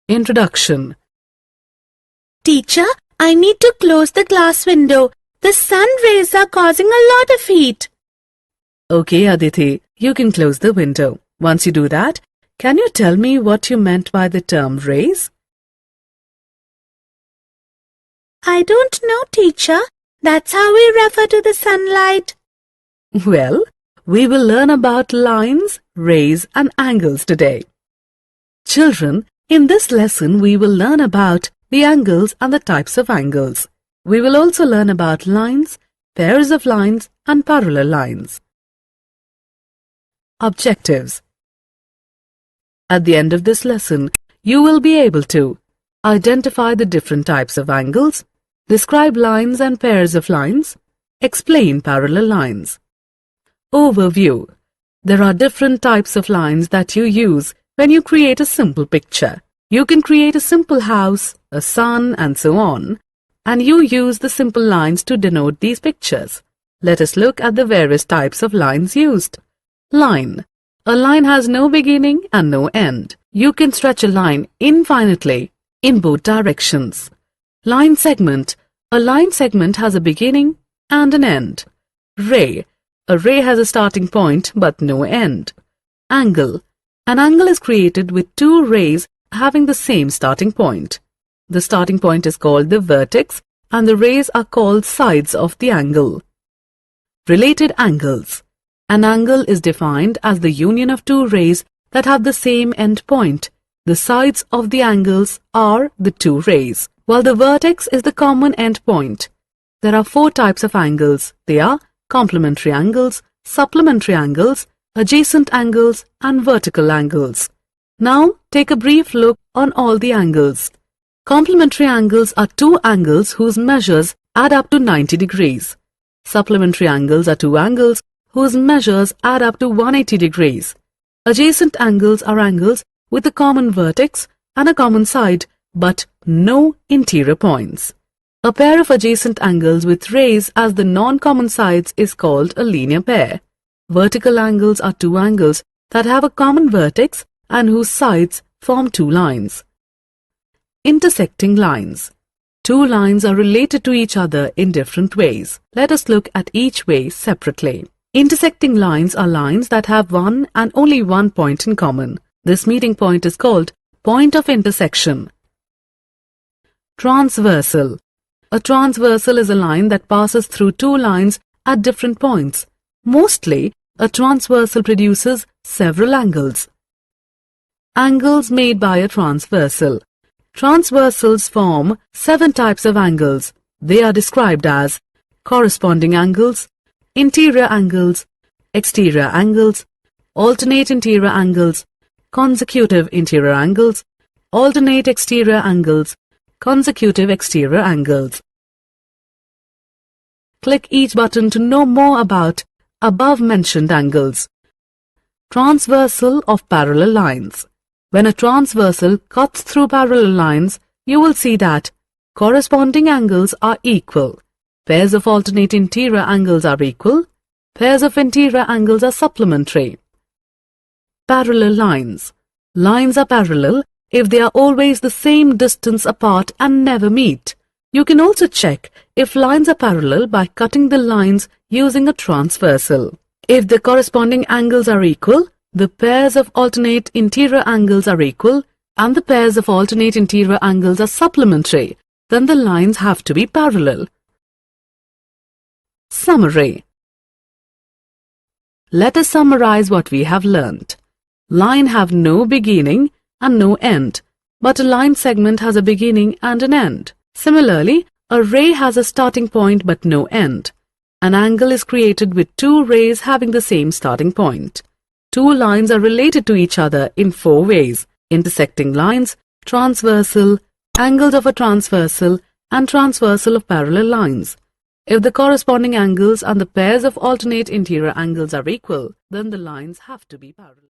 Introduction. Teacher, I need to close the glass window. The sun rays are causing a lot of heat. Okay, Aditi, you can close the window. Once you do that, can you tell me what you meant by the term rays? I don't know, teacher. That's how we refer to the sunlight. Well, we will learn about lines, rays and angles today. Children, in this lesson we will learn about the angles and the types of angles. We will also learn about lines, pairs of lines and parallel lines. Objectives. At the end of this lesson, you will be able to identify the different types of angles, describe lines and pairs of lines, explain parallel lines. Overview. There are different types of lines that you use when you create a simple picture. You can create a simple house, a sun, and so on, and you use the simple lines to denote these pictures. Let us look at the various types of lines used. Line. A line has no beginning and no end. You can stretch a line infinitely in both directions. Line segment. A line segment has a beginning and an end. Ray. A ray has a starting point but no end. Angle. An angle is created with two rays having the same starting point. The starting point is called the vertex and the rays are called sides of the angle. Related angles. An angle is defined as the union of two rays that have the same end point. The sides of the angles are the two rays, while the vertex is the common end point. There are four types of angles. They are complementary angles, supplementary angles, adjacent angles and vertical angles. Now take a brief look on all the angles. Complementary angles are two angles whose measures add up to 90 degrees. Supplementary angles are two angles whose measures add up to 180 degrees. Adjacent angles are angles with a common vertex and a common side but no interior points. A pair of adjacent angles with rays as the non-common sides is called a linear pair. Vertical angles are two angles that have a common vertex and whose sides form two lines. Intersecting lines. Two lines are related to each other in different ways. Let us look at each way separately. Intersecting lines are lines that have one and only one point in common. This meeting point is called point of intersection. Transversal. A transversal is a line that passes through two lines at different points. Mostly, a transversal produces several angles. Angles made by a transversal. Transversals form 7 types of angles. They are described as corresponding angles, interior angles, exterior angles, alternate interior angles, consecutive interior angles, alternate exterior angles, consecutive exterior angles. Click each button to know more about above-mentioned angles. Transversal of parallel lines. When a transversal cuts through parallel lines, you will see that corresponding angles are equal. Pairs of alternate interior angles are equal. Pairs of interior angles are supplementary. Parallel lines. Lines are parallel if they are always the same distance apart and never meet. You can also check if lines are parallel by cutting the lines using a transversal. If the corresponding angles are equal, the pairs of alternate interior angles are equal and the pairs of alternate interior angles are supplementary, then the lines have to be parallel. Summary. Let us summarize what we have learnt. Line have no beginning and no end, but a line segment has a beginning and an end. Similarly, a ray has a starting point but no end. An angle is created with two rays having the same starting point. Two lines are related to each other in 4 ways: intersecting lines, transversal, angles of a transversal, and transversal of parallel lines. If the corresponding angles and the pairs of alternate interior angles are equal, then the lines have to be parallel.